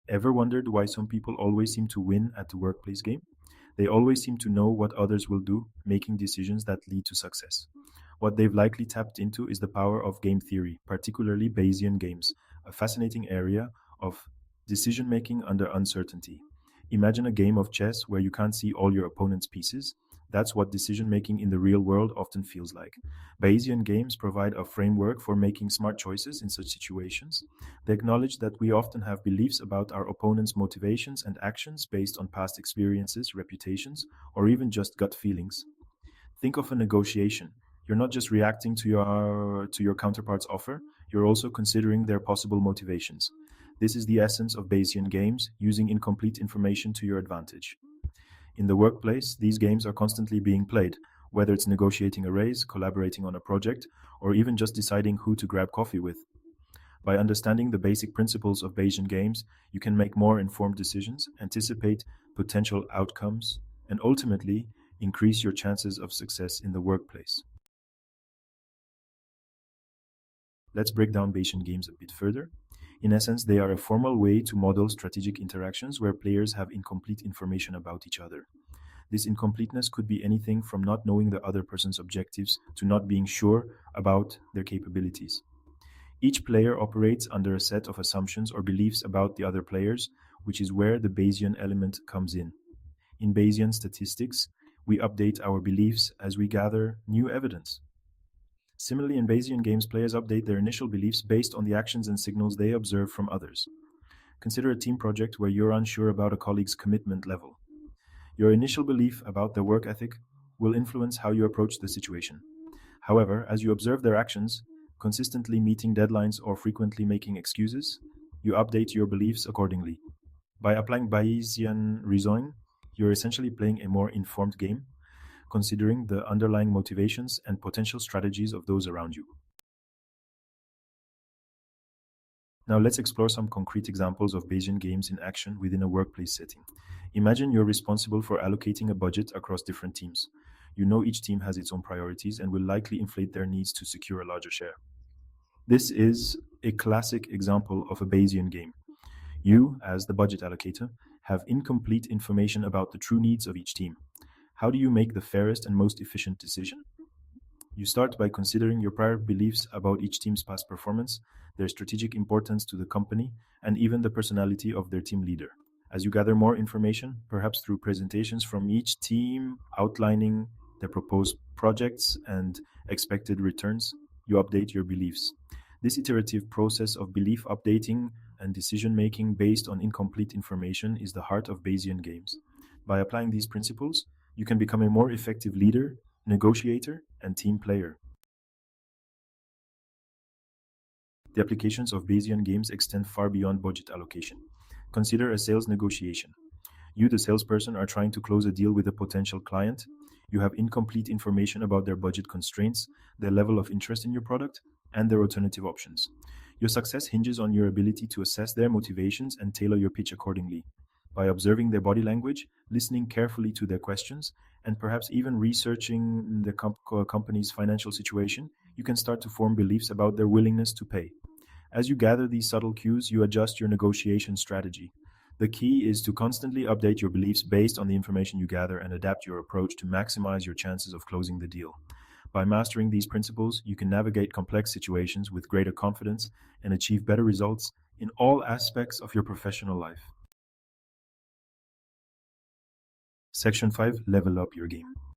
Ever wondered why some people always seem to win at the workplace game? They always seem to know what others will do, making decisions that lead to success. What they've likely tapped into is the power of game theory, particularly Bayesian games, a fascinating area of decision making under uncertainty. Imagine a game of chess where you can't see all your opponent's pieces. That's what decision making in the real world often feels like. Bayesian games provide a framework for making smart choices in such situations. They acknowledge that we often have beliefs about our opponent's motivations and actions based on past experiences, reputations, or even just gut feelings. Think of a negotiation. You're not just reacting to your counterpart's offer, you're also considering their possible motivations. This is the essence of Bayesian games, using incomplete information to your advantage. In the workplace, these games are constantly being played, whether it's negotiating a raise, collaborating on a project, or even just deciding who to grab coffee with. By understanding the basic principles of Bayesian games, you can make more informed decisions, anticipate potential outcomes, and ultimately increase your chances of success in the workplace. Let's break down Bayesian games a bit further. In essence, they are a formal way to model strategic interactions where players have incomplete information about each other. This incompleteness could be anything from not knowing the other person's objectives to not being sure about their capabilities. Each player operates under a set of assumptions or beliefs about the other players, which is where the Bayesian element comes in. In Bayesian statistics, we update our beliefs as we gather new evidence. Similarly, in Bayesian games, players update their initial beliefs based on the actions and signals they observe from others. Consider a team project where you're unsure about a colleague's commitment level. Your initial belief about their work ethic will influence how you approach the situation. However, as you observe their actions, consistently meeting deadlines or frequently making excuses, you update your beliefs accordingly. By applying Bayesian reasoning, you're essentially playing a more informed game, considering the underlying motivations and potential strategies of those around you. Now let's explore some concrete examples of Bayesian games in action within a workplace setting. Imagine you're responsible for allocating a budget across different teams. You know each team has its own priorities and will likely inflate their needs to secure a larger share. This is a classic example of a Bayesian game. You, as the budget allocator, have incomplete information about the true needs of each team. How do you make the fairest and most efficient decision? You start by considering your prior beliefs about each team's past performance, their strategic importance to the company, and even the personality of their team leader. As you gather more information, perhaps through presentations from each team outlining their proposed projects and expected returns, you update your beliefs. This iterative process of belief updating and decision making based on incomplete information is the heart of Bayesian games. By applying these principles, you can become a more effective leader, negotiator, and team player. The applications of Bayesian games extend far beyond budget allocation. Consider a sales negotiation. You, the salesperson, are trying to close a deal with a potential client. You have incomplete information about their budget constraints, their level of interest in your product, and their alternative options. Your success hinges on your ability to assess their motivations and tailor your pitch accordingly. By observing their body language, listening carefully to their questions, and perhaps even researching the company's financial situation, you can start to form beliefs about their willingness to pay. As you gather these subtle cues, you adjust your negotiation strategy. The key is to constantly update your beliefs based on the information you gather and adapt your approach to maximize your chances of closing the deal. By mastering these principles, you can navigate complex situations with greater confidence and achieve better results in all aspects of your professional life. Section 5, Level Up Your Game.